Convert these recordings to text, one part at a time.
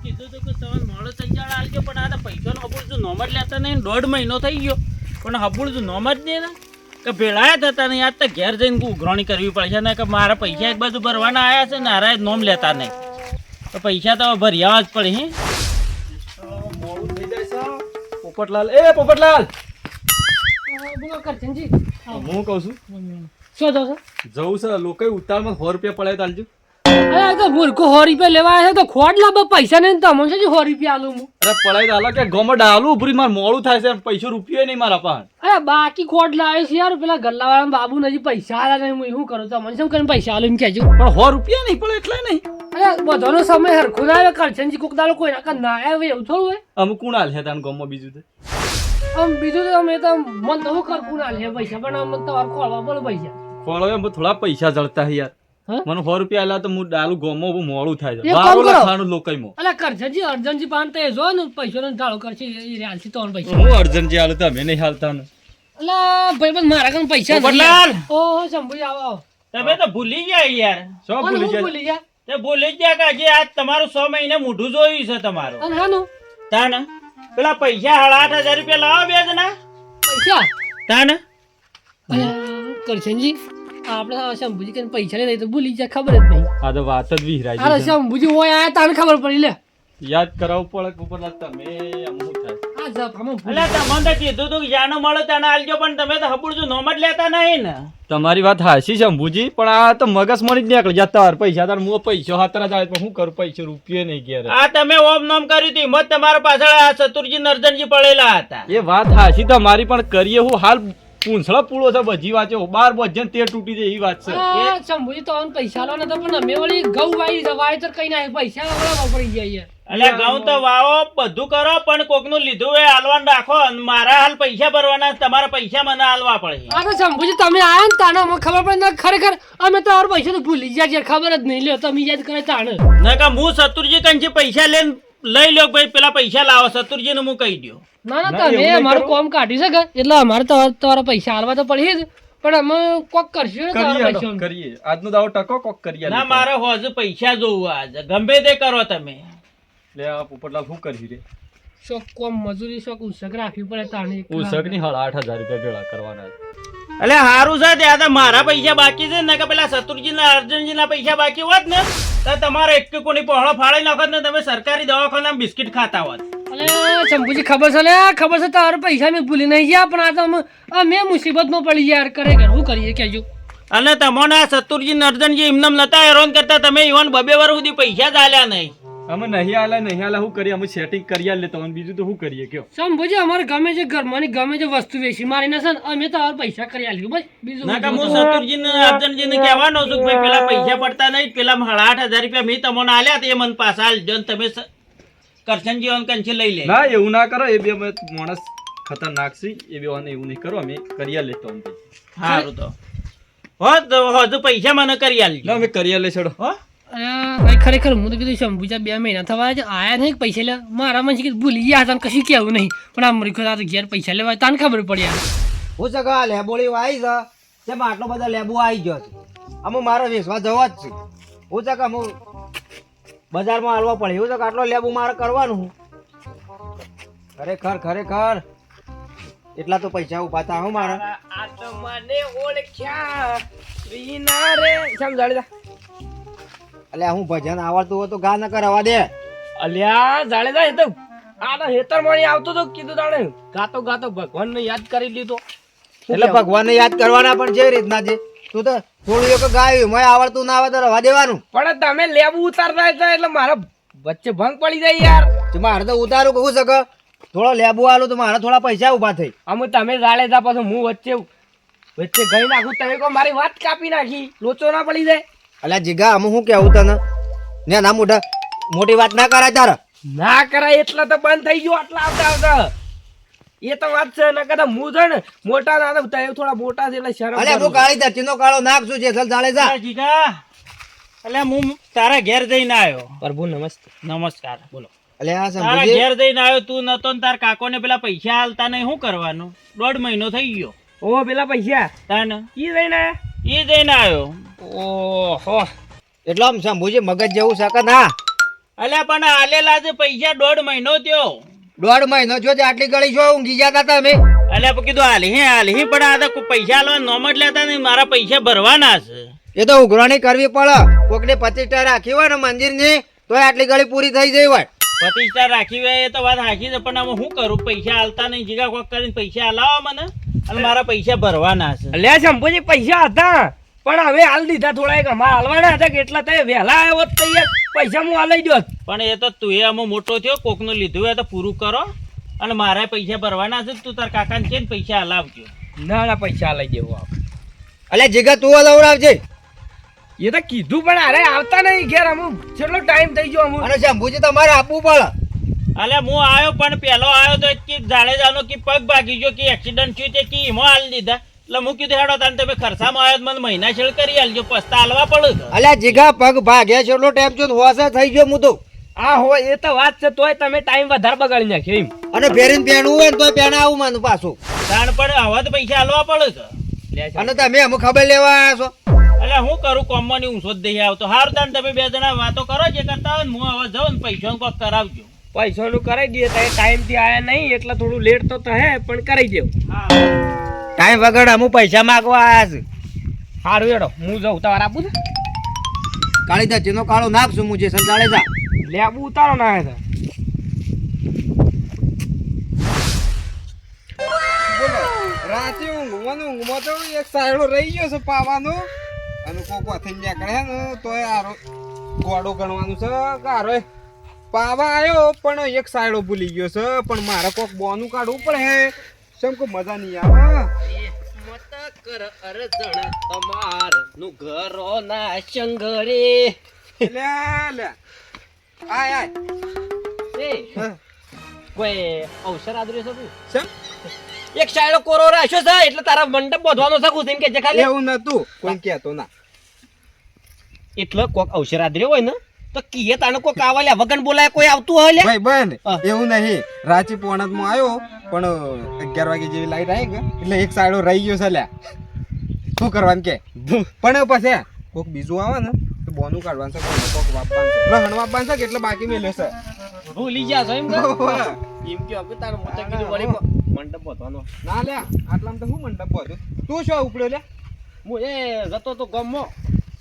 કીધું હતું કે તમે મોડો સંજાળ આલજો પણ આ તો પૈસાનો હબુળ જો નોમ જ લેતા નહીં 1.5 મહિનો થઈ ગયો પણ હબુળ જો નોમ જ નહીં ને કે ભેળાયા થતા નહીં આજ તો ઘેર જઈને ઉઘરાણી કરવી પડશે ને કે મારા પૈસા એક બાજુ ભરવાના આવ્યા છે ને હારા નોમ લેતા નહીં તો પૈસા તો ભર્યા જ પડે હે મોડું થઈ જાય છે પોપટલાલ એ પોપટલાલ બોલો કરજનજી હું કહું છું શું જાવ છો જવું છે લોકો ઉતાળમાં 100 રૂપિયા પડે તાલજો અરે તો મૂર્ખો 100 રૂપિયા લેવા આવ્યા છે તો ખોટ લાભ પૈસા નહીં તમને શું 100 રૂપિયા આલું હું અરે પડાઈ દાલા કે ગોમાં ડાલું ઉભરી માર મોડું થાય છે પૈસો રૂપિયા નહીં મારા પાસે અરે બાકી ખોટ લાવ્યો છે યાર પેલા ગલ્લાવાળા બાબુ નજી પૈસા આલ્યા નહીં હું શું કરું તમને શું કરીને પૈસા આલું એમ કહેજો પણ 100 રૂપિયા નહીં પડે એટલે નહીં અરે બધાનો સમય હરખો ના આવે કરજનજી કોક દાડો કોઈ ના ના આવે એવું થોડું હોય અમુક કોણ હાલ છે તાન ગોમાં બીજું તો આમ બીજું તો અમે તો મન તો શું કરવું ના લે પૈસા પણ આમ તમારે ખોળવા પડે પૈસા ખોળો એમ થોડા પૈસા જળતા છે યાર હા? મને 100 રૂપિયા આલ્યા તો હું ડાલું ગોમાં મોડું થાય છે એક કામ 12 કરો. લખાણું લોકોમાં અલા કરજનજી અર્જનજી પાન તો એ જો ને પૈસો નો ઢાળો કરશે એ reality તો પૈસા હું અર્જન્ટ જે હાલ તમે નહીં હાલતા ને અલા ભાઈ બસ મારા કન પૈસા નહીં પોપટલાલ! ઓહો શંભુજી આવો આવો તમે તો ભૂલી ગયા યાર શું અને ભૂલી હું જાય ભૂલી ગયા તે ભૂલી જ ગયા કે હજી આજ તમારું 100 મહિને મોઢું જોયું છે તમારું અને હાનું તાને પેલા પૈસા 8,500 રૂપિયા લાવો બે જણા પૈસા તાને કરશનજી આપણે શંભુજી કઈ પૈસા લઈ તો ભૂલી જાય ખબર જ નહીં આ તો વાત જ વિહરાઈ અરે ગઈ છે. શંભુજી હોય આયા તાને ખબર પડી લે યાદ કરાવવું પડે કે પોપટલાલ તમે અમુક થાય આ જપ આમાં ભૂલી એટલે તમને તો કીધું તું કે જાનો મળે ત્યાં આલજો પણ તમે તો હબુળ જો નોમ જ લેતા નહીં ને તમારી વાત હાચી છે અંબુજી પણ આ તો મગજમારી જ નીકળી જાય તાર પૈસા તાર હું પૈસો હાથરા જાય પણ હું કરું પૈસો રૂપિયો નહીં ઘેર આ તમે ઓમ નોમ કર્યું હતું હિંમત તમારા પાછળ આ ચતુરજી નરજનજી પડેલા હતા એ વાત હાચી તમારી પણ કરીએ હું હાલ પૂંછડો પૂળો છે બધી વાંચો 12 વજન તે તૂટી જાય એવી વાત છે આ શંભુજી તો આમ પૈસા લો ને તો પણ અમે વળી ઘઉં વાઈ તો કઈ ના પૈસા વગર વાપરી જાય યાર એટલે ઘઉં તો વાવો બધું કરો પણ કોકનું લીધું એ હાલવાનું રાખો અને મારા હાલ પૈસા ભરવાના તમારા પૈસા મને હાલવા પડે આ તો શંભુજી તમે આયા ને તાને અમને ખબર પડે ને ખરેખર અમે તો આ પૈસા તો ભૂલી ગયા છે ખબર જ નહીં લ્યો તમે યાદ કરે તાણે ના કે હું ચતુરજી કંઈ પૈસા લઈને લઈ લ્યો ભાઈ પેલા પૈસા લાવો ચતુરજી ને હું કહી દઉં ના ના ના, એવું તમે નહીં અમારું કરો. કોમ કાઢી શકે એટલે અમારે તો તમારા પૈસા હાલવા તો પડી જ પણ અમે કોક કરશું ને તમારા કરીએ પૈસા હેડો, કરીએ આજનો દાવો ટકો કોક કરીએ ના મારે હોજ પૈસા જોવું આજે ગમે તે કરો તમે લે આ પોપટલાલ શું કરી રે શોક કોમ મજૂરી શોક ઉસક રાખવી પડે તાણે ઉસક ની હાલ 8,000 રૂપિયા ભેળા કરવાના એટલે સારું છે ત્યાં તો મારા પૈસા બાકી છે ને કે પેલા ચતુરજી ના અર્જુનજી ના પૈસા બાકી હોત ને તો તમારે એક કોની પહોળો ફાળી નાખોત ને તમે સરકારી દવાખાનામાં બિસ્કિટ ખાતા હોત અલે શંભુજી ખબર છે લે ખબર છે તારા પૈસા મેં ભૂલી નહીં ગયા પણ આ તો અમે મુસીબતમાં પડી યાર કરે કે શું કરીએ કહેજો અને તમને આ ચતુરજી નર્જનજી એમનેમ નતા હેરાન કરતા તમે ઈવન 2 વાર સુધી પૈસા જ આલ્યા નહીં અમે નહીં આલા શું કરીએ અમે સેટિંગ કરી આલે તમને બીજું તો શું કરીએ કયો શંભુજી અમારે ગમે જે ઘરમાંની ગમે જે વસ્તુ વેચી મારી ના છે ને અમે તો હવે પૈસા કરી આલ્યું બસ બીજું ના કે હું ચતુરજી ને અર્જુનજી ને કહેવાનો છું કે ભાઈ પેલા પૈસા પડતા નહીં પેલા 8,500 રૂપિયા મેં તમને આલ્યા તે મને પાછા આલજો ને તમે કરશનજી ઓન કંચી લઈ લે ના એવું ના કરો એ બે માણસ ખતરનાક છે એ બે એવું નહીં કરો અમે કરી આલે તો સારું તો હજુ પૈસા મને કરી આલજો ના અમે કરી આલે છોડો હો ભાઈ ખરેખર હું તો કીધું શંભુજા 2 મહિના થવા આયા નહીં પૈસા લે મારા મને કીધું ભૂલી ગયા હતા કશું કેવું નહીં પણ આમ રીખો તો ઘેર પૈસા લેવા તાને ખબર પડી યાર હું સગા લેબોળી આવી છે તેમ આટલો બધો લેબો આવી ગયો છે અમુ મારો વેચવા જવા જ છે હું સગા હું બજારમાં હાલવા પડે એવું છે કે આટલો લેબુ મારે કરવાનું ખરેખર ખરેખર એટલા તો પૈસા ઉભા થા હું મારા આ તો મને ઓળખ્યા વિના રે સમજાડી દા એટલે હું ભજન આવડતું હોય તો ગા ન કરવા દે અલ્યા જાડેજા એ તો આ તો હેતર મણી આવતો તો કીધું તાણે ગાતો ગાતો ભગવાનને યાદ કરી લીધો એટલે ભગવાનને યાદ કરવાના પણ જે રીતના છે તું તો થોડું એક ગાયું મેં આવડતું ના આવે તો રવા દેવાનું પણ તમે લેબુ ઉતારતા હતા એટલે મારા વચ્ચે ભંગ પડી જાય યાર તો મારે તો ઉતારું કહું શકે થોડો લેબુ આલું તો મારા થોડા પૈસા ઉભા થઈ અમે તમે જાડેજા પાછું હું વચ્ચે વચ્ચે ગઈ નાખું તમે કહો મારી વાત કાપી નાખી લોચો ના પડી જાય અલ્યા જીગા અમુ શું કેવું તને ને ના મોટી વાત ના કરાય તારે ના કરાય એટલે તો બંધ થઈ ગયો આટલા આવતા આવતા એ તો વાત છે ના કદા હું છે ને મોટા ના હતા થોડા મોટા છે એટલે શરમ અલ્યા હું કાળી ધરતીનો કાળો નાક છું જેસલ ચાલે જા જીગા એટલે હું તારા ઘેર જઈને આવ્યો પ્રભુ નમસ્તે નમસ્કાર બોલો અલ્યા તારા સંભુજી ઘેર જઈને આવ્યો તું નતો ને તાર કાકોને પેલા પૈસા હાલતા નહીં શું કરવાનું 1.5 મહિનો થઈ ગયો ઓ પેલા પૈસા તાને ઈ જઈને એ જઈને આવ્યો ઓહો એટલે આમ સંભુજી મગજ જેવું શકે ના અલ્યા પણ આલેલા છે પૈસા 1.5 મહિનો થયો. 1.5 મહિનો જો આટલી ગળી જો ઊંઘી જતા તમે. અલ્યા પણ કીધું હાલી પણ આ તો પૈસા આલવા નોમ જ લેતા નહીં, મારા પૈસા ભરવાના છે. એ તો ઉઘરાણી કરવી પડે. કોકને 25 રાખી હોય ને મંદિરની તો આટલી ગળી પૂરી થઈ જાય હોય. પ્રતિષ્ઠા રાખી હોય એ તો વાત સાચી છે, પણ હવે શું કરું, પૈસા આલતા નહીં. જીગા કોક કરીને પૈસા આલાવો મને અને મારા પૈસા ભરવાના છે. લે શંભુજી પૈસા હતા પણ હવે હાલ દીધા થોડા, એક અમારે હાલવાના હતા કે એટલા તે વહેલા આવ્યો હોત તો યાર પૈસા હું હાલઈ દોત. પણ એ તો તું એ આમાં મોટો થયો, કોકનું લીધું હોય તો પૂરું કરો, અને મારા પૈસા ભરવાના છે. તું તાર કાકાને કે પૈસા હાલાવજો. ના પૈસા હાલઈ દેવો આપ. અલ્યા જીગા તું દવડાવજે. એ તો કીધું પણ અરે આવતા નહીં ઘેર. અમુક કેટલો ટાઈમ થઈ ગયો અમુક. અને શંભુજી તમારે આપવું પડે. અલ્યા હું આવ્યો પણ પેલો આવ્યો તો કે જાડેજાનો કે પગ ભાગી ગયો કે એક્સિડન્ટ થયું તે કે એમાં હાલ દીધા. એટલે હું કીધું હેડો તાને તમે ખર્ચામાં આવ્યો મને મહિના છેડ કરી આલજો, પસ્તા હાલવા પડે. અલ્યા જીગા પગ ભાગ્યા છે એટલો ટાઈમ જો હોશે થઈ ગયો હું તો. આ હોય એ તો વાત છે, તોય તમે ટાઈમ વધારે બગાડી નાખ્યો એમ. અને ફેરીને પહેણવું હોય ને તોય પહેણા આવું માનું પાછું. તાણ પણ હવે તો પૈસા હાલવા પડે છે. અને તમે અમુક ખબર લેવા આવ્યા છો. એટલે હું કરું કોમમાં ઊંચો જ દઈ આવતો. હારું તાને તમે 2 જણા વાતો કરો જે કરતા હોય ને, હું હવે જાઉં ને પૈસાનું કોક કરાવજો. પૈસાનું કરાવી દઈએ તો ટાઈમ થી આયા નહીં એટલે થોડું લેટ તો હે પણ કરાવી દેવું. હા ટાઈમ વગર અમુક પૈસા માંગવા આવ્યા છે. સારું હેડો હું જાઉં તમારે આપું છે. કાળી દચ્ચીનો કાળો નાખશું હું જે સંચાળે જા. લેબુ ઉતારો ના આવે રાતે ઊંઘમાં તો એક સાયડો રહી ગયો છે પાવાનો, અને કોક વથન નીકળે ને તોય આરો ગોડો ગણવાનું છે કે આરો પાવા આવ્યો પણ એક સાયડો ભૂલી ગયો છે. પણ મારે કોક બોનું કાઢવું પડે, કેમ કે મજા નહીં આવે. મત કર અરજણ તમાર નું ઘરો ના શંગરે. લે લે આય આય એ કોઈ અવસર આદર્યો છે તું? શેમ? એક શાયડો કોરો રાખ્યો છે એટલે તારા મંડપ બાંધવાનો છે કુદીન કે ખાલી એવું નતું, કોઈ કહેતો ના. એટલે કોક અવસર આદર્યો હોય ને તો કીએ તાને કોક આવાલ્યા વગન બોલાય કોઈ આવતું હોય લે. ભાઈ બન એવું નહીં, રાંચી પોણતમાં આવ્યો પણ 11 વાગે જેવી લાઈટ આવી ગઈ એટલે એક સાયડો રહી ગયો છે. લ્યા શું કરવાનું કે, પણ પછી કોક બીજું આવે ને તો બોનું કાઢવાનું છે, કોક વાપવાનું છે, લહણ વાપવાનું છે કે એટલે બાકી મેલ્યો છે. ભૂલી ગયા છો એમ કે ઓવે. એમ કે હવે તાર મોટા કીધું વળી મંડપ બાંધવાનો. ના લ્યા આટલામાં તો શું મંડપ બધું તું શું ઉપડ્યો લ્યા? હું એ જતો તો ગામમાં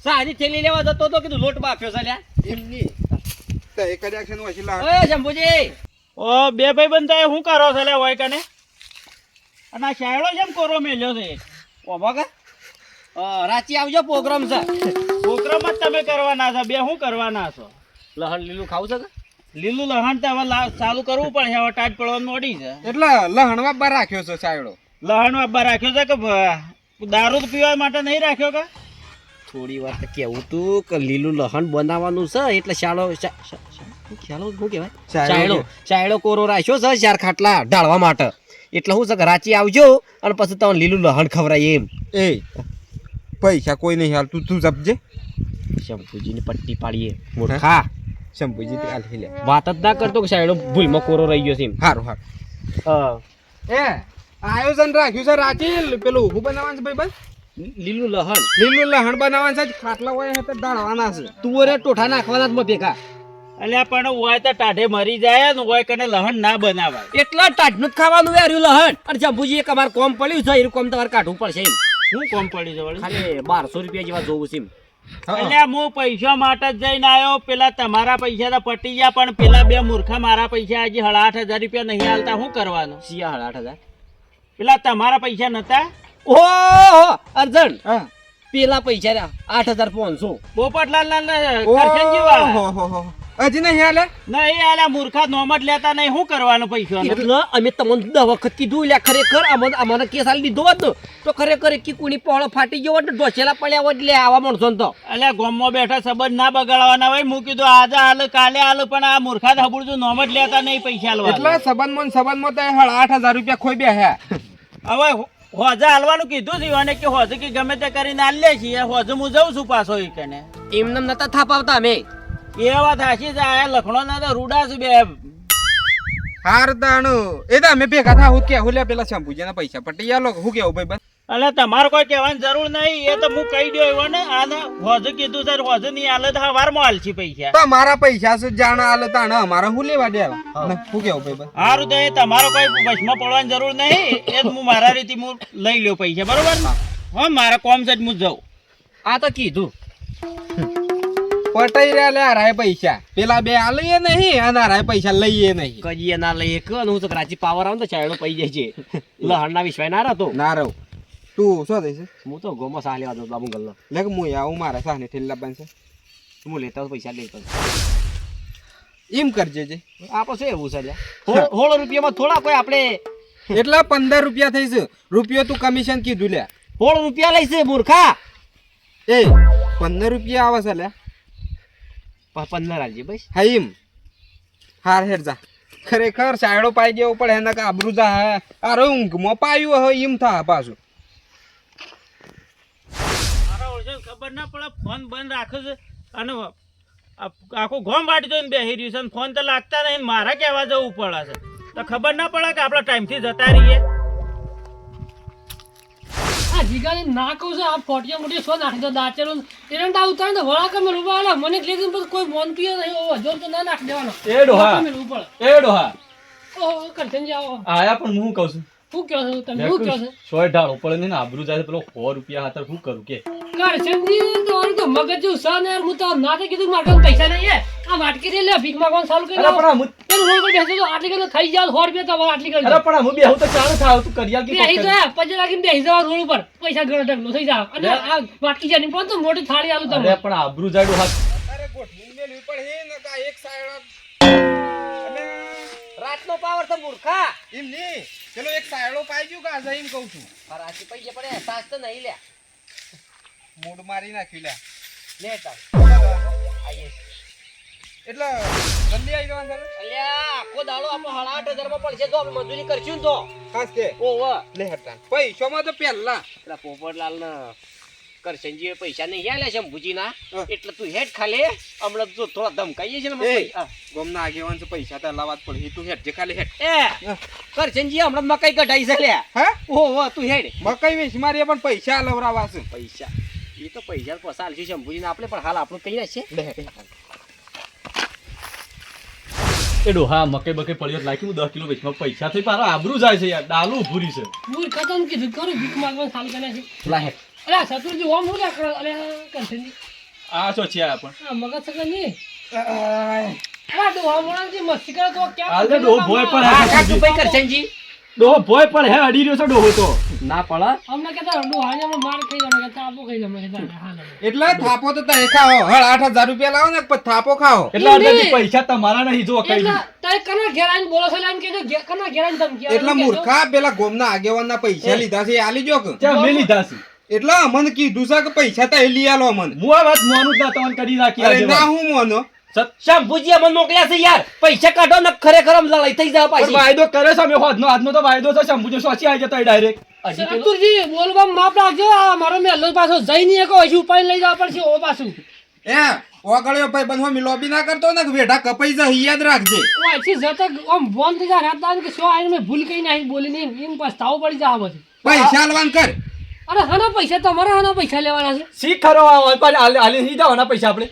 સારી થેલી લેવા જતો તો કીધું લોટ બાફ્યો છે લ્યા. એમની તો એક જ એક્શન હોય છે લહણ. એ શંભુજી ઓ બે ભાઈ બંધા શું કરો છો લે હોય કને? અને આ શાયડો જેમ કોરો મેલ્યો છે. ઓબા કે રાચી આવજો પ્રોગ્રામ છે. પ્રોગ્રામ જ તમે કરવાના છો, બે શું કરવાના છો? લહણ લીલું ખાવું છે કે લીલું લહણ તો હવે ચાલુ કરવું પડશે, હવે ટાઈટ પડવાનું મોડી છે. એટલે લહણ વાપવા રાખ્યો છે સાયડો. લહણ વાપા રાખ્યો છે કે દારૂ પીવા માટે નહીં રાખ્યો કે? થોડી વાર તો કેવું તું કે લીલું લહણ બનાવવાનું છે એટલે શાળો શાળો શું કહેવાય શાયડો શાયડો કોરો રાખ્યો છે 4 ખાટલા ઢાળવા માટે. એટલે શું છે કે રાચી આવજો અને પછી તમને લીલું લહણ ખવરાય એમ. એ પૈસા કોઈ નહીં હાલ, તું જપજે. શંભુજીની પટ્ટી પાડીએ મૂર્ખા. શંભુજી તે હાલ લે. વાત જ ના કરતો કે શાયડો ભૂલમાં કોરો રહી ગયો છે એમ. હારું હારું. એ આયોજન રાખ્યું છે રાચી પેલું ઊભું બનાવવાનું છે ભાઈ બસ. લીલું લહણ લીલું લહણ બનાવવાનું છે, ખાટલા હોય તો ઢાળવાના છે. તુવરે ટોઠા નાખવાના જ ભેગા. અલ્યા પણ હોય તો ટાઢે મરી જાય ને હોય કને લહણ ના બનાવાય. એટલા ટાઢનું જ ખાવાનું વેર્યું લહણ. અને શંભુજી એક અમારે કોમ પડ્યું છે એ કોમ તમારે કાઢવું પડશે એમ. શું કોમ પડી છે વળી? ખાલી 1200 રૂપિયા જેવા જોવું છે એમ. અલ્યા હું પૈસા માટે જ જઈને આવ્યો. પેલા તમારા પૈસા તો પટી ગયા, પણ પેલા બે મૂર્ખા મારા પૈસા હજી 8,500 રૂપિયા નહીં હાલતા. શું કરવાનું? સિયા 8,000. પેલા તમારા પૈસા નતા? ઓહો અર્જન હા. પેલા પૈસા રહ્યા 8,500. પોપટલાલ કરશનજી વાળા. ઓહો હજી નહીં હાલે. નહીં આલા મૂર્ખા નોમ જ લેતા નહીં. શું કરવાનું પૈસા? એટલે અમે તમને 10 વખત કીધું લ્યા ખરેખર અમને કેસ આલી દીધો હોત ને તો ખરેખર એકી કોઈની પોળો ફાટી ગયો હોત ને ઢોસેલા પડ્યા હોત લે આવા માણસો ને તો. અલ્યા ગામમાં બેઠા સંબંધ ના બગાડવાના હોય. હું કીધું આજે હાલ કાલે હાલ, પણ આ મૂર્ખા હબુડતું નોમ જ લેતા નહીં પૈસા હાલવા. એટલે સંબંધમાં તો 8,000 રૂપિયા ખોઈ બે હે. હવે હોજે હાલવાનું કીધું છે અને કે હોજે કે ગમે તે કરીને હાલ લે છીએ. હોજે હું જઉં છું પાછો એ કને. એમને નતા થાપાવતા અમે. એ વાત હાચી છે. આ લખણો ના તો રૂડા છે બે. હાર તાણું એ તો અમે ભેગા થા હું કેવું લે પેલા શંભુજીના પૈસા પટી આલો. હું કેવું ભાઈ બસ એટલે તમારે કોઈ કહેવાની જરૂર નહીં, એ તો હું કહી દઉં એવો ને આને હોજે કીધું સર હોજે નહીં હાલે તો હવારમાં હાલશી પૈસા. તો મારા પૈસા છે જાણ આલે તાણે અમારે હું લેવા દેવા ને શું કેવું ભાઈ સારું તો એ તમારો કોઈ વશમાં પડવાની જરૂર નહીં, એ જ હું મારા રીતે હું લઈ લ્યો પૈસા, બરોબર ને? હા મારા કોમ છે જ હું જાઉં. આ તો કીધું પટાઈ રહ્યા લે હારાય પૈસા પેલા બે આ લઈએ નહીં અને હારાય પૈસા લઈએ નહીં. કજીએ ના લઈએ કે હું તો કરાચી પાવર આવું તો ચાયડો પઈ જાય છે લહણના વિશ્વાય ના રહેતો. ના રહું તું શું થઈ છે હું તો ગોમાં સાહ લેવા દઉં બાબુ ગલ્લો. લે કે હું આવું મારા સાને ઠેલા બનશે હું લેતા હોઉં પૈસા લેતો એમ કરજે જે આપણે શું એવું છે લ્યા? હોળ રૂપિયામાં થોડા કોઈ આપણે એટલા 15 રૂપિયા થઈ છે. રૂપિયો તું કમિશન કીધું લે હોળ રૂપિયા લઈશે મૂર્ખા. એ 15 રૂપિયા આવે છે લે 15 આલજે બસ. હા એમ હાર હેડ જા. ખરેખર સાયડો પાઈ દેવો પડે એના કે આબરૂ જા અરે ઊંઘમાં પાયું હોય એમ થા પાછું. મારા ઓળશે ખબર ના પડે ફોન બંધ રાખે છે અને આખું ગોમ વાટી જોઈને બેસી રહ્યું છે અને ફોન તો લાગતા નહીં ને મારા કહેવા જવું પડે છે તો ખબર ના પડે કે આપણા ટાઈમથી જતા રહીએ. આ જીગાને ના કહું છું આ ફોટિયા મોટી સો નાખી દો દાચેલો એરંડા ઉતારે તો વળા કમે રૂપા આલા મને લેકિન પછી કોઈ મોન પીયો નહીં ઓ જોર તો ના નાખી દેવાનો. એ ડોહા કમે રૂપા એ ડોહા ઓ કરતન જાઓ આયા પણ હું કહું છું હું કહો છો તમે હું કહો છો સોય ઢાળો પડે ને આબરૂ જાય પેલો 100 રૂપિયા હાથર શું કરું કે કરશનજી તમારું તો મગજ જેવું છે ને યાર હું તો ના તો કીધું મારા પાસે પૈસા નહીં હે આ વાટકી દે લે ભીખ માંગવાનું ચાલુ કરી અરે પણ આ હું- પેલું રોડ પર બેસી જાઓ આટલી કરી થઈ જાવ 100 રૂપિયા તમારે આટલી કરી અરે પણ હું બેહું તો ચાલુ થાવ તું કરિયાલ કે બેસી તો પજે રાખીને બેસી જાવ રોડ ઉપર પૈસા ગણો ઢગલો થઈ જાવ અને આ વાટકી જાની પણ તો મોટી થાળી આલું અરે તમને પણ આબરૂ જાય ડોહા અરે ગોઠવી મેલવી પડે ને કા એક સાયડો અને રાતનો પાવર તો મૂર્ખા. એમ નહીં પેલો એક સાયડો પાઈ ગયો કે આ એમ કહું છું કરાચી પૈસા પડે સાસ તો નહીં લે મૂડ મારી નાખ્યું લે લે તાર આઈએ. એટલે જલ્દી આવી જવાનું છે અલ્યા આખો દાડો આપણે 8,500 માં પડશે તો આપણે મજૂરી કરશું ને તો ખાસ કે ઓવા લે હટાન પૈસામાં તો પહેલા પેલા પોપટલાલ ને કરશનજી પૈસા નહીં આલ્યા છે અંબુજી ના હા. એટલે તું હેડ ખાલે હમણાં તો થોડા ધમકાઈએ છે ને મને એ પૈસા. ગમના આગેવાન છે પૈસા તો લાવવા જ પડે તું હેડ જે ખાલી હેડ એ કરશનજી હમણાં મકાઈ કઢાઈ છે લ્યા. હે ઓવા તું હેડ મકાઈ વેચ મારી પણ પૈસા લવરાવા છે પૈસા એ તો પૈસા પસાર છે અંબુજી ને આપણે પણ હાલ આપણું કઈ ના છે લે હેડ એ ડોહા મકઈ બકઈ પડ્યો તો લાગી હું 10 કિલો વેચમાં પૈસા થઈ પારો આબરૂ જાય છે યાર ડાલું ઉભુરી છે મૂર્ખ ખતમ કીધું કરું ભીખ માંગવાનું ચાલુ કર્યા છે લા હેડ અરે શત્રુજી ઓમ હું લ્યા અરે કરશનજી આ શું છે આ પણ આ મગજ સગા નહીં અરે ડોહા મોણાજી મસ્તી કરે તો ક્યાં હાલે ડોહો ભોય પણ આ હે કાટુ ભાઈ કરશનજી ડોહો ભોય પણ હે અડી રહ્યો છે ડોહો તો ના પડે અમને કહેતા ડોહા ને માર ખાઈ જવાનો કહેતા આપો ખાઈ જવાનો કહેતા હા ના એટલે થાપો તો તય ખાઓ હળ 8,000 રૂપિયા લાવો ને પછી થાપો ખાઓ એટલે અંદરથી પૈસા તમારા નહીં જો કઈ એટલે તારે કના ઘેર આવીને બોલો છો એમ કહેજો કના ઘેર આવીને ધમકી આપો એટલે કહેજો. મૂર્ખા પેલા ગોમના આગેવાનના પૈસા લીધા છે એ આલી જો કે ત્યાં મેં લીધા છે એટલે અમને કીધું છે કે પૈસા તો એ લઈ આલો અમને હું આ વાત મોનું જ ના તમને કરી રાખી અરે આજે ના વાત. હું મોનો શંભુજી અમને મોકલ્યા છે યાર પૈસા કાઢો ને ખરેખર આમ લડાઈ થઈ જાય પણ પાછી વાયદો કરે છે અમે આજનો તો વાયદો છે શંભુજો સોચી આવી જતો ડાયરેક્ટ હજી પેલું શત્રુજી બોલવા માપ રાખજો આ મારો મેલ્લો પાછો જઈને એક હજી ઉપાડી લઈ જવા પડશે ઓ પાછું એ ઓગળ્યો ભાઈ બંધો મી લોબી ના કરતો ને કે વેઢા કપાઈ જા યાદ રાખજે ઓ આછી જતા આમ બોન થઈ જાય રાત કે શું આવીને મેં ભૂલ કઈ નાખી બોલી નહીં એમ પસ્તાવો પડી જાય આ બધું પૈસા આલવાન કર અરે હાના પૈસા તમારા હાના પૈસા લેવાના છે શી ખરો આલી નહીં જવાના પૈસા આપણે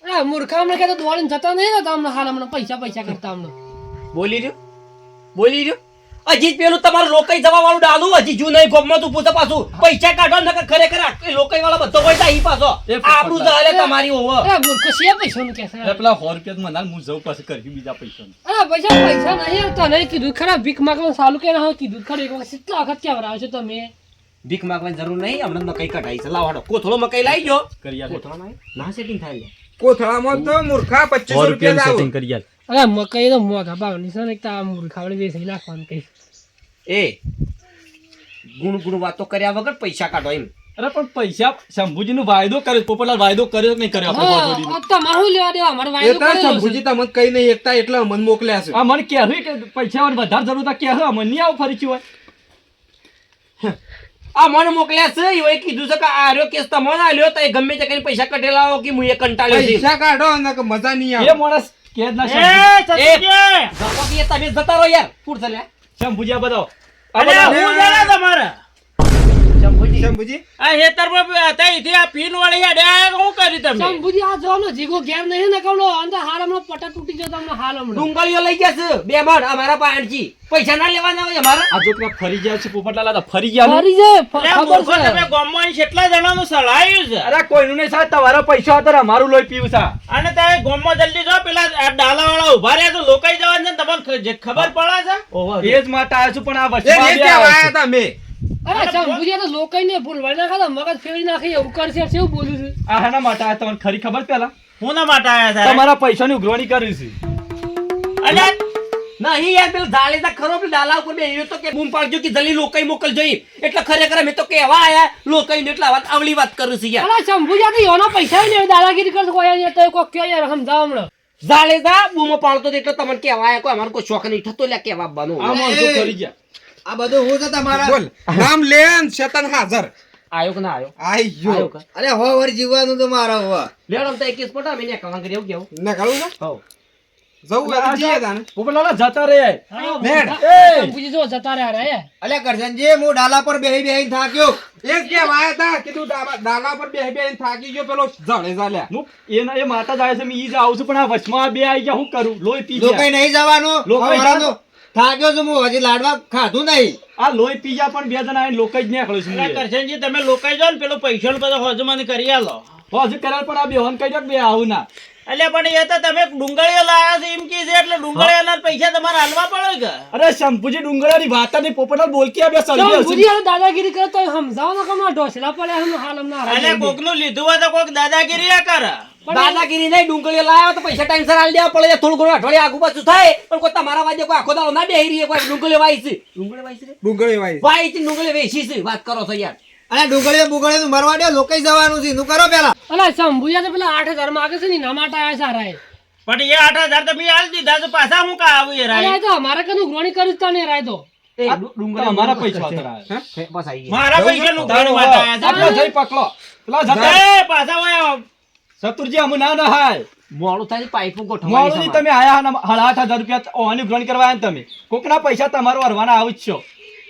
અરે મૂર્ખા હમણાં કહેતા દોડીને જતા નહીં ને તમને હાલ હમણાં પૈસા કરતા હમણાં બોલી રહ્યો હજી જ પેલું તમારું રોકાઈ જવા વાળું ડાલું હજી જુ નહીં ગોમમાં તું પૂછે પાછું પૈસા કાઢો ને ખરેખર રોકાઈ વાળા બધો હોય તા ઈ પાછો એ આપણું ચાલે તમારી ઓવ અરે મૂર્ખ છે પૈસાનું કે છે એટલે પેલા 100 રૂપિયા મને હાલ હું જઉં પછી કરી બીજા પૈસા અરે પૈસા નહીં આવતા નહીં કીધું ખરા ભીખ માંગવાનું ચાલુ કે ના કીધું ખરું એક વખત કેટલા વખત ક્યાં વરાવ છો તમે ભીખ માંગવાની જરૂર નહીં હમણાં મકાઈ કઢાઈ છે લાવો કોથળો મકાઈ લાવી ગયો કરી આલ ના સેટિંગ થાય લે કોથળામાં તો મૂર્ખા 2500 રૂપિયા લાવો સેટિંગ કરી આલ અરે મકાઈ તો મોઘા ભાવ નિશાન એક તા મૂર્ખાવડે બેસી નાખવાનું કઈ એ ગુણ વાતો કર્યા વગર પૈસા કાઢો એમ અરે પણ પૈસા શંભુજીનો વાયદો કર્યો પોપટલાલ વાયદો કર્યો કે નહીં કર્યો આપણે હા જોડીને? તમારું લેવા દેવા અમારે એ વાયદો તાર કરેલો છે. શંભુજી તમને કઈ નહીં એકતા એટલે અમને મોકલ્યા છે આ મને કહેવું કે પૈસા વધારે જરૂર હતા કહેવું મને નહીં આવું ફરીથી હોય આ મને મોકલ્યા છે એઓએ કીધું છે કે આ આર્યો કેસ તમને આલ્યો તો એ ગમે તે કરીને પૈસા કઢેલા હો કે હું એ કંટાળ્યો છે પૈસા કાઢો ને કે મજા નહીં એ આવે માણસ કે જ ના એ સતીજી! જતો કે તમે જતા રહો યાર ફૂટ ચાલ્યા શંભુજી આ બતાવો અરે હું જાણે તમારે શંભુજી આ હેતરમાં હતા અહીંથી આ પીન વાળી હેડ્યા શું કર્યું તમે શંભુજી આ જો ને જીગો ઘેર નહીં ને કવડો અંદર હાલ હમણાં પટા તૂટી જતો હમણાં હાલ હમણાં ડુંગળીઓ લઈ જશે બે મણ અમારા પાણજી પૈસા ના લેવાના હોય અમારા આ જો પેલા ફરી ગયા છે પોપટલાલ આ તો ફરી ગયા ને? ફરી જાય અલ્યા ખબર મૂર્ખો, છે તમે ગામમાં કેટલા જણાનું સળાયું છે અરે કોઈનું નહીં સાહેબ તમારા પૈસા હતા અમારું લોહી પીવું છે અને તમે ગામમાં જલ્દી જો પેલા આ ડાલાવાળા ઉભા રહ્યા તો લોકાઈ જવાનું છે ને તમને ખબર પડે છે એ જ માટે આવ્યો છું પણ આ એ વચમાં જે બે કહેવા આવ્યા આયા છે. હતા મેં અરે શંભુજી આ તો લોકોને ભૂલવાઈ નાખા મગજ ફેરવી નાખી એવું કરશે શું બોલું છું આ હેના માટે આવ્યા તમને ખરી ખબર પેલા હું ના માટે આયા છે તમારા પૈસાની ઉઘરાણી કરી છે અલ્યા નહીં યાર પેલો જાળીદાર ખરો પેલો ડાલા ઉપર બેહ્યો તો કે બૂમ પાડજો કે જલ્દી લોકાઈ મોકલજો ઈ. એટલે ખરેખર મેં તો કેવા આયા લોકાઈને એટલે વાત આવલી વાત કરું છું યાર અરે શંભુજી આ તો એનો પૈસા ને દાદાગીરી કરતો કોઈ યાર તો કોઈ કયો યાર સમજાવ હમણાં જાળીદાર બૂમો પાડતો હતો એટલે તમને કેવા આયા કોઈ અમારો કોઈ શોખ નહીં થતો એટલે કેવા બનો આ માણસો ફરી ગયા આ બધું હું છે તમારા બોલ નામ લે ને શેતાન હાજર આયો કે ના આયો આઈ આયો ગયો કે અરે હો વર જીવવાનું તો મારા હોવા લેડમ તો 21 પટા મેં કલાં કરી એવું કેવું નકળું ને હો જવું હોય તો જઈએ તાને પોપટલાલ જતા રહે નેડ. શંભુજી જો જતા રહ્યા રે અલ્યા કરશનજી હું ડાલા પર બેહી બેહી થાક્યો એ જ કહેવા આયા હતા કીધું ડાલા પર બેહી બેહીને થાકી ગયો પેલો જડે ચાલ્યા હું એ માતા જાય છે મેં ઈ જ આવું છું પણ આ વચમાં આ બે આવી ગયા શું કરું લોહી પી ગયા લોકોય નહીં જવાનું લોકોય હવારનો થાક્યો છું હું હજી લાડવા ખાધું નહીં આ લોહી પી ગયા પણ બે જણા આવીને લોક જ નીકળ્યો છું અલ્યા કરશનજી તમે લોકાઈ જાઓ ને પેલો પૈસાનો બધો હજમાની કરી આલો હજુ કરાર પણ આ બેહોન કહી દો કે બે આવું ના અલ્યા પણ એ તો તમે ડુંગળીઓ લાયા છે એમ કી છે એટલે ડુંગળીઓના પૈસા તમારે હાલવા પડે કે અરે શંભુજી ડુંગળાની વાત નહીં પોપટલાલ બોલકી આ બે સળગી શંભુજી આ દાદાગીરી કરે તો સમજાવો ને કમા ઢોસલા પડે હમણાં હાલ હમણાં અલ્યા કોકનું લીધું હોય તો કોક દાદાગીરી કરે દાદાગીરી નહીં ડુંગળીઓ લાવ્યા તો પૈસા ટાઈમસર આલી દેવા પડે થોડું ઘણું અઠવાડિયે આગુ પાછું થાય પણ કોઈ તમારા વાજે કોઈ આખો દાડો ના બેહી રહી કોઈ ડુંગળીઓ વાઈ છે ડુંગળી વાઈ વાઈ છે ડુંગળીઓ વેચી છે વાત કરો છો યાર અને ડુંગળીઓ બુગળીઓ મરવા દે લોકોય જવાનું છે નું કરો પેલા અલા શંભુજી તો પેલા 8000 માંગે છે ને એના માટે આયા સારા એ પણ એ 8000 તમે હાલ દીધા તો પાછા હું કા આવું એ અલા રાય એ તો અમારે કનું ગ્રોણી કરી જ તને રાય તો એ તો અમારા પૈસા હતા બસ આવી મારા પૈસા નું ઘર માં આયા છે. આપણે જઈ પકડો પેલા જતા એ પાછા વયા શત્રુજી અમે ના ના હાય મોડું થાય પાઇપો મોડું ગોઠવવાની તમે આયા ને 8,500 રૂપિયા ઓની ઉઘરાણી કરવા આયા ને તમે કોકના પૈસા તમારો વરવાના આવું જ છો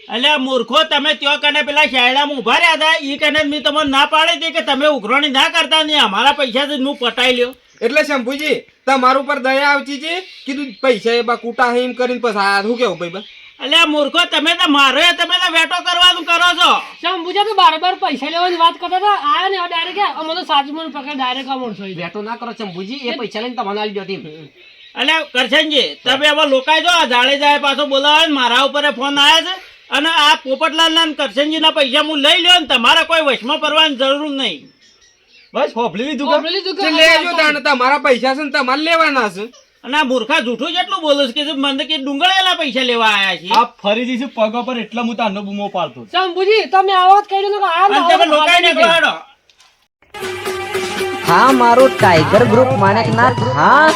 અલ્યા મૂર્ખો તમે ત્યો કને પેલા શાયડામાં ઉભા રહ્યા હતા ઈ કને મેં તમને ના પાડી હતી કે તમે ઉઘરાણી ના કરતા નહીં અમારા પૈસા જ હું પટાઈ લ્યો એટલે શંભુજી તમારું ઉપર દયા આવતી છે કીધું પૈસા એ બા કૂટા હિમ કરીને પછી આ શું કેવું ભાઈ બા અલ્યા મૂર્ખો તમે તો મારો તમે તો વેટો કરવાનું કરો છો શંભુજી તો બાર પૈસા લેવાની વાત કરતા હતા આયા ને ડાયરેક્ટ અમે તો સાચું મને પકડ ડાયરેક્ટ આ મોડસો બેઠો ના કરો ચંબુજી એ પૈસા લઈને તમને આલી દો ટીમ અલ્યા કરશનજી તમે હવે લોકાઈ જો આ જાડે જાય પાછો બોલાવે ને મારા ઉપર ફોન આવ્યા છે અને આ પોપટલાલના ને કરશનજીના પૈસા હું લઈ લ્યો ને તમારે કોઈ વશમાં પડવાની જરૂર નહીં બસ હોપલી લીધું કે? લેજો તાણે તમારા પૈસા છે ને તમારે લેવાના છે અને આ મૂર્ખા જૂઠું જેટલું બોલો છે કે મને કે ડુંગળીના પૈસા લેવા આવ્યા છે આ ફરી જઈશું પગ પર એટલા હું તારનો બૂમો પાડતો હતો. શંભુજી તમે આવો જ કહી દો કે આ અને તમે લોકાઈ નીકળો હેડો. હા મારું ટાઈગર ગ્રુપ માણેકનાથ હા